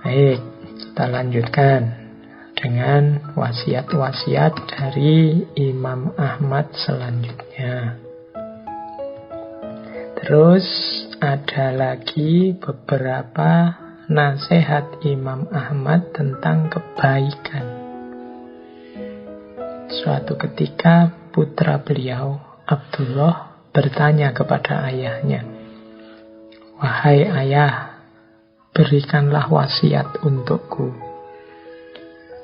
Baik, kita lanjutkan dengan wasiat-wasiat dari Imam Ahmad selanjutnya. Terus ada lagi beberapa nasihat Imam Ahmad tentang kebaikan. Suatu ketika putra beliau, Abdullah, bertanya kepada ayahnya, "Wahai ayah, berikanlah wasiat untukku."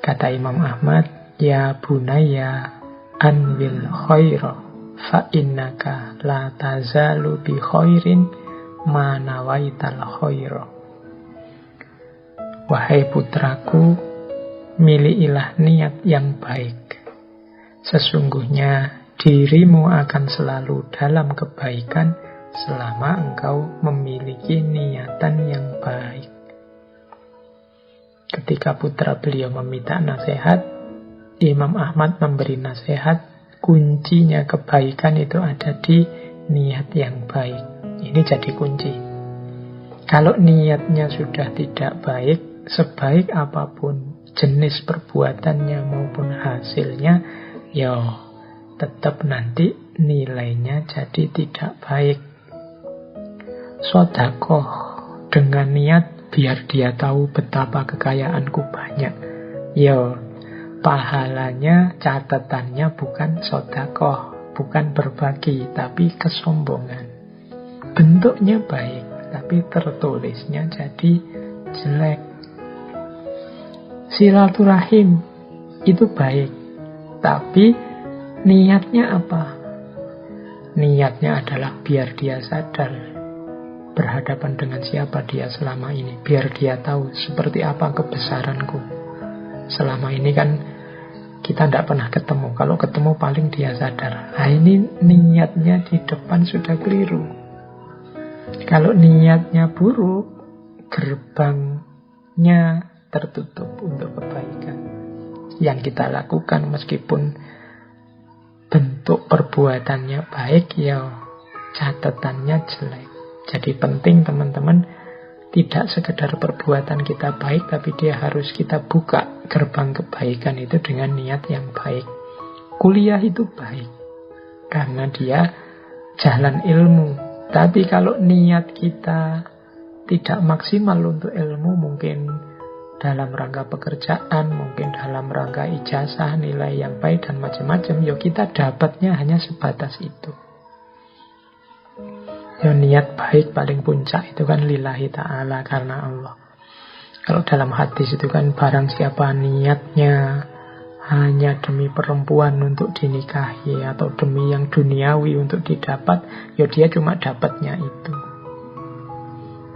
Kata Imam Ahmad, "Ya bunaya, anwil khaira, fa innaka la tazalu bi khairin ma nawaital khaira." Wahai putraku, milikilah niat yang baik. Sesungguhnya dirimu akan selalu dalam kebaikan selama engkau memiliki niatan yang baik. Ketika putra beliau meminta nasihat, Imam Ahmad memberi nasihat, kuncinya kebaikan itu ada di niat yang baik. Ini jadi kunci. Kalau niatnya sudah tidak baik, sebaik apapun jenis perbuatannya maupun hasilnya, ya tetap nanti nilainya jadi tidak baik. Sedekah dengan niat biar dia tahu betapa kekayaanku banyak. Ya, pahalanya, catatannya bukan sedekah, bukan berbagi, tapi kesombongan. Bentuknya baik, tapi tertulisnya jadi jelek. Silaturahim itu baik, tapi niatnya apa? Niatnya adalah biar dia sadar berhadapan dengan siapa dia selama ini, biar dia tahu seperti apa kebesaranku. Selama ini kan kita tidak pernah ketemu, kalau ketemu paling dia sadar. Nah, ini niatnya di depan sudah keliru. Kalau niatnya buruk, gerbangnya tertutup untuk kebaikan. Yang kita lakukan meskipun bentuk perbuatannya baik, ya catatannya jelek. Jadi penting teman-teman, tidak sekedar perbuatan kita baik, tapi dia harus kita buka gerbang kebaikan itu dengan niat yang baik. Kuliah itu baik karena dia jalan ilmu. Tapi kalau niat kita tidak maksimal untuk ilmu, mungkin dalam rangka pekerjaan, mungkin dalam rangka ijazah, nilai yang baik dan macam-macam, ya kita dapatnya hanya sebatas itu. Ya niat baik paling puncak itu kan lillahi ta'ala, karena Allah. Kalau dalam hadis itu kan barang siapa niatnya hanya demi perempuan untuk dinikahi atau demi yang duniawi untuk didapat, ya dia cuma dapatnya itu.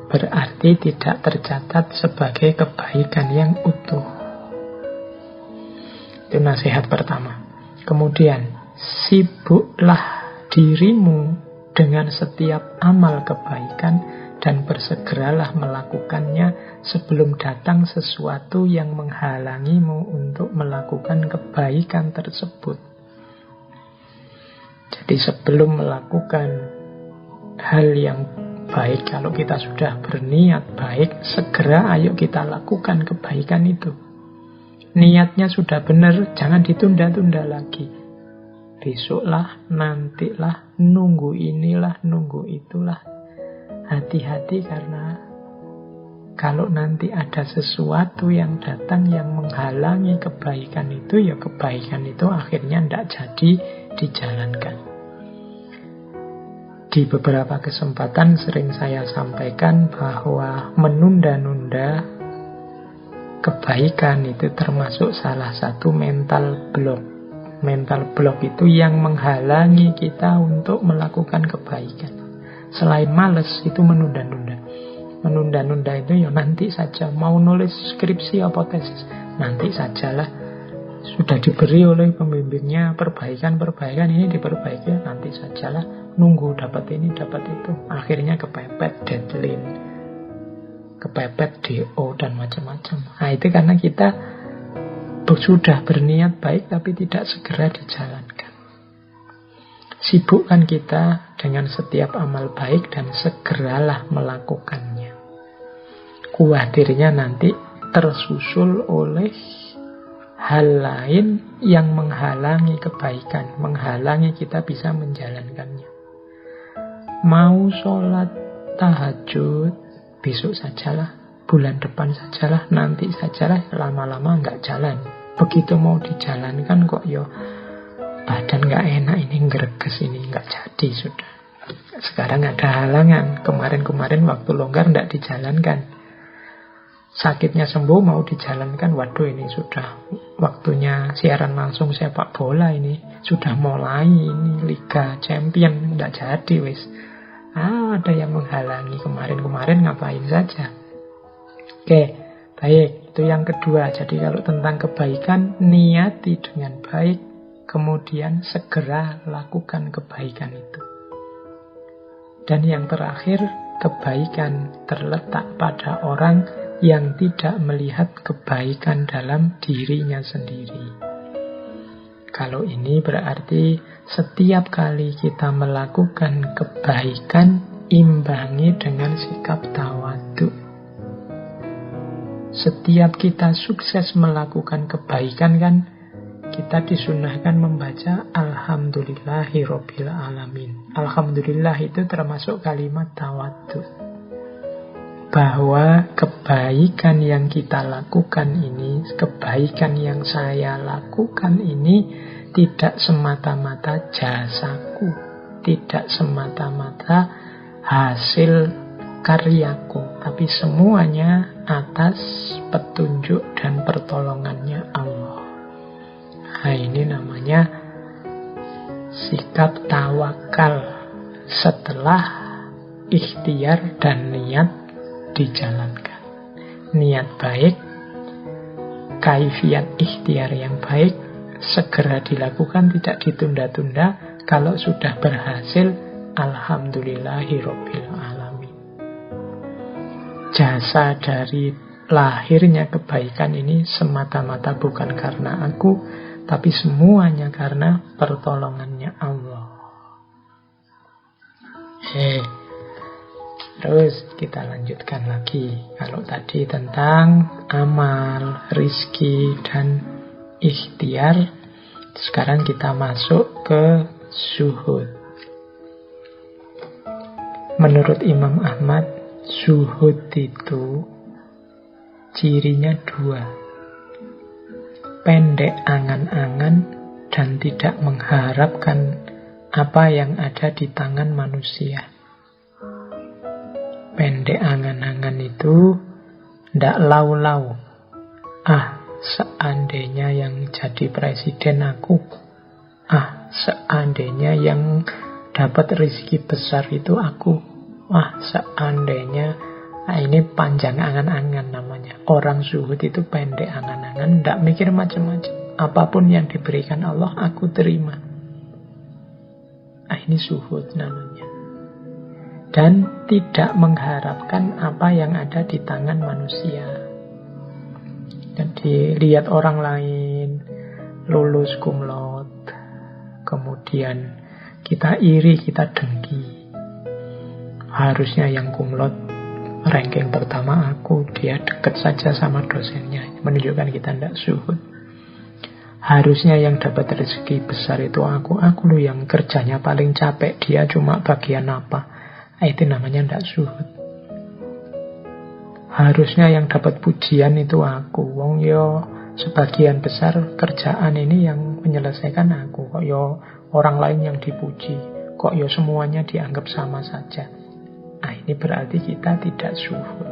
Berarti tidak tercatat sebagai kebaikan yang utuh. Itu nasihat pertama. Kemudian, sibuklah dirimu dengan setiap amal kebaikan dan bersegeralah melakukannya sebelum datang sesuatu yang menghalangimu untuk melakukan kebaikan tersebut. Jadi sebelum melakukan hal yang baik, kalau kita sudah berniat baik, segera ayo kita lakukan kebaikan itu. Niatnya sudah benar, jangan ditunda-tunda lagi. Besoklah, nantilah, nunggu inilah, nunggu itulah. Hati-hati, karena kalau nanti ada sesuatu yang datang yang menghalangi kebaikan itu, ya kebaikan itu akhirnya tidak jadi dijalankan. Di beberapa kesempatan sering saya sampaikan bahwa menunda-nunda kebaikan itu termasuk salah satu mental block. Mental block itu yang menghalangi kita untuk melakukan kebaikan. Selain malas, itu menunda-nunda. Menunda-nunda itu ya nanti saja. Mau nulis skripsi apa tesis, nanti sajalah. Sudah diberi oleh pembimbingnya perbaikan ini diperbaiki, nanti sajalah. Nunggu dapat ini, dapat itu. Akhirnya kepepet deadline, kepepet DO dan macam-macam. Nah itu karena kita sudah berniat baik tapi tidak segera dijalankan. Sibukkan kita dengan setiap amal baik dan segeralah melakukannya. Khawatirnya nanti tersusul oleh hal lain yang menghalangi kebaikan, menghalangi kita bisa menjalankannya. Mau sholat tahajud, besok sajalah, bulan depan sajalah, nanti sajalah, lama-lama nggak jalan. Begitu mau dijalankan kok badan nggak enak ini, greges ini, nggak jadi sudah. Sekarang ada halangan, kemarin-kemarin waktu longgar nggak dijalankan. Sakitnya sembuh mau dijalankan, waduh ini sudah waktunya siaran langsung sepak bola ini, sudah mulai ini Liga Champion, nggak jadi wis. Ada yang menghalangi, kemarin-kemarin ngapain saja. Oke, baik, itu yang kedua. Jadi kalau tentang kebaikan, niati dengan baik, kemudian segera lakukan kebaikan itu. Dan yang terakhir, kebaikan terletak pada orang yang tidak melihat kebaikan dalam dirinya sendiri. Kalau ini berarti setiap kali kita melakukan kebaikan, imbangi dengan sikap tawadhu. Setiap kita sukses melakukan kebaikan kan, kita disunahkan membaca Alhamdulillahirabbil alamin. Alhamdulillah itu termasuk kalimat tawadhu. Bahwa kebaikan yang kita lakukan ini, kebaikan yang saya lakukan ini tidak semata-mata jasaku, tidak semata-mata hasil karyaku, tapi semuanya atas petunjuk dan pertolongannya Allah. Nah, ini namanya sikap tawakal setelah ikhtiar dan niat dijalankan. Niat baik, kaifiat ikhtiar yang baik, segera dilakukan, tidak ditunda-tunda. Kalau sudah berhasil, alhamdulillahirabbil alamin. Jasa dari lahirnya kebaikan ini semata-mata bukan karena aku, tapi semuanya karena pertolongannya Allah. Terus kita lanjutkan lagi. Kalau tadi tentang amal, rizki, dan ikhtiar, sekarang kita masuk ke zuhud. Menurut Imam Ahmad, zuhud itu cirinya dua. Pendek angan-angan dan tidak mengharapkan apa yang ada di tangan manusia. Pendek angan-angan itu ndak lau-lau. Seandainya yang jadi presiden aku. Seandainya yang dapat rezeki besar itu aku. Seandainya. Ini panjang angan-angan namanya. Orang zuhud itu pendek angan-angan, ndak mikir macam-macam. Apapun yang diberikan Allah, aku terima. Ini zuhud namanya. Dan tidak mengharapkan apa yang ada di tangan manusia. Jadi lihat orang lain lulus cum laude, kemudian kita iri, kita dengki. Harusnya yang cum laude ranking pertama aku, dia dekat saja sama dosennya, menunjukkan kita tidak zuhud. Harusnya yang dapat rezeki besar itu aku loh yang kerjanya paling capek, dia cuma bagian apa. Itu namanya tidak zuhud. Harusnya yang dapat pujian itu aku. Wong yo sebagian besar kerjaan ini yang menyelesaikan aku. Kok yo orang lain yang dipuji. Kok yo semuanya dianggap sama saja. Ini berarti kita tidak zuhud.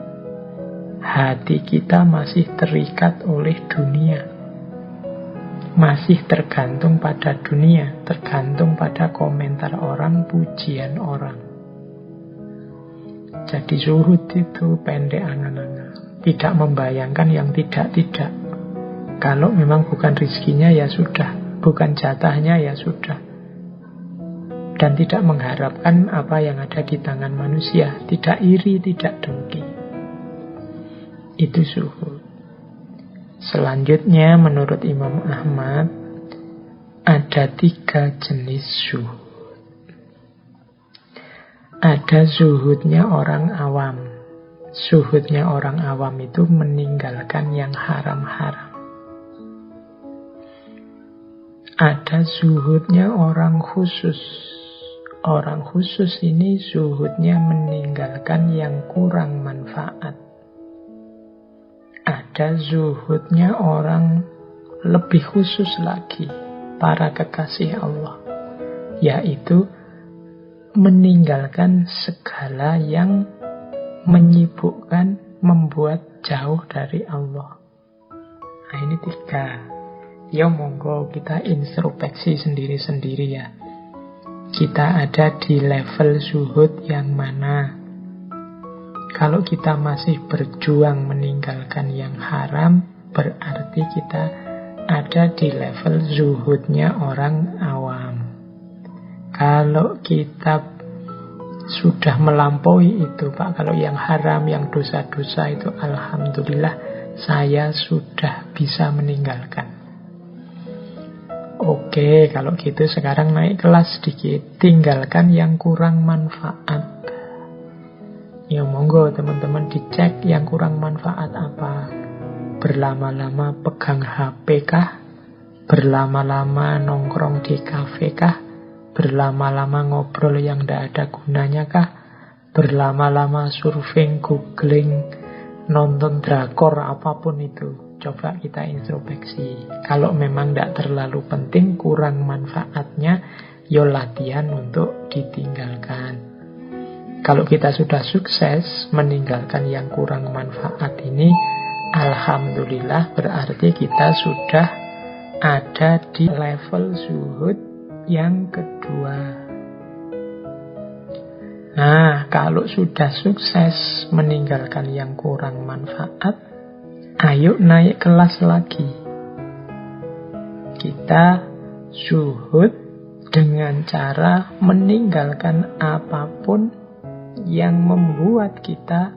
Hati kita masih terikat oleh dunia. Masih tergantung pada dunia. Tergantung pada komentar orang, pujian orang. Jadi zuhud itu pendek angan-angan. Tidak membayangkan yang tidak-tidak. Kalau memang bukan rizkinya ya sudah. Bukan jatahnya ya sudah. Dan tidak mengharapkan apa yang ada di tangan manusia. Tidak iri, tidak dengki. Itu zuhud. Selanjutnya menurut Imam Ahmad, ada 3 jenis zuhud. Ada zuhudnya orang awam. Zuhudnya orang awam itu meninggalkan yang haram-haram. Ada zuhudnya orang khusus. Orang khusus ini zuhudnya meninggalkan yang kurang manfaat. Ada zuhudnya orang lebih khusus lagi, para kekasih Allah, yaitu meninggalkan segala yang menyibukkan, membuat jauh dari Allah. Nah, ini 3. Ya monggo kita introspeksi sendiri-sendiri ya. Kita ada di level zuhud yang mana? Kalau kita masih berjuang meninggalkan yang haram, berarti kita ada di level zuhudnya orang awam. Kalau kita sudah melampaui itu, Pak, kalau yang haram, yang dosa-dosa itu, alhamdulillah saya sudah bisa meninggalkan. Oke, kalau gitu sekarang naik kelas sedikit, tinggalkan yang kurang manfaat. Ya monggo teman-teman dicek yang kurang manfaat apa. Berlama-lama pegang HP kah? Berlama-lama nongkrong di kafe kah? Berlama-lama ngobrol yang tidak ada gunanya kah? Berlama-lama surfing, googling, nonton drakor, apapun itu. Coba kita introspeksi. Kalau memang tidak terlalu penting, kurang manfaatnya, yo latihan untuk ditinggalkan. Kalau kita sudah sukses meninggalkan yang kurang manfaat ini, alhamdulillah berarti kita sudah ada di level zuhud yang kedua. Nah, kalau sudah sukses meninggalkan yang kurang manfaat, ayo naik kelas lagi. Kita zuhud dengan cara meninggalkan apapun yang membuat kita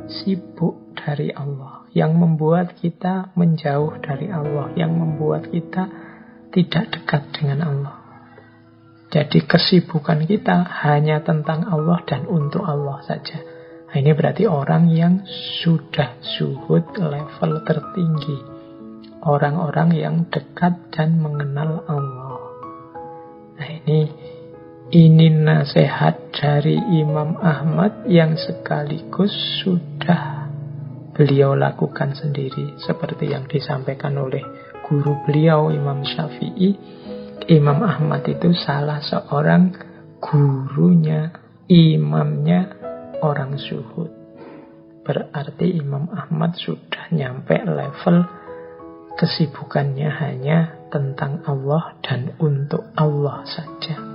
sibuk dari Allah, yang membuat kita menjauh dari Allah, yang membuat kita tidak dekat dengan Allah. Jadi kesibukan kita hanya tentang Allah dan untuk Allah saja. Nah, ini berarti orang yang sudah zuhud level tertinggi. Orang-orang yang dekat dan mengenal Allah. Nah, ini nasihat dari Imam Ahmad yang sekaligus sudah beliau lakukan sendiri. Seperti yang disampaikan oleh guru beliau, Imam Syafi'i. Imam Ahmad itu salah seorang gurunya, imamnya orang zuhud. Berarti Imam Ahmad sudah nyampe level kesibukannya hanya tentang Allah dan untuk Allah saja.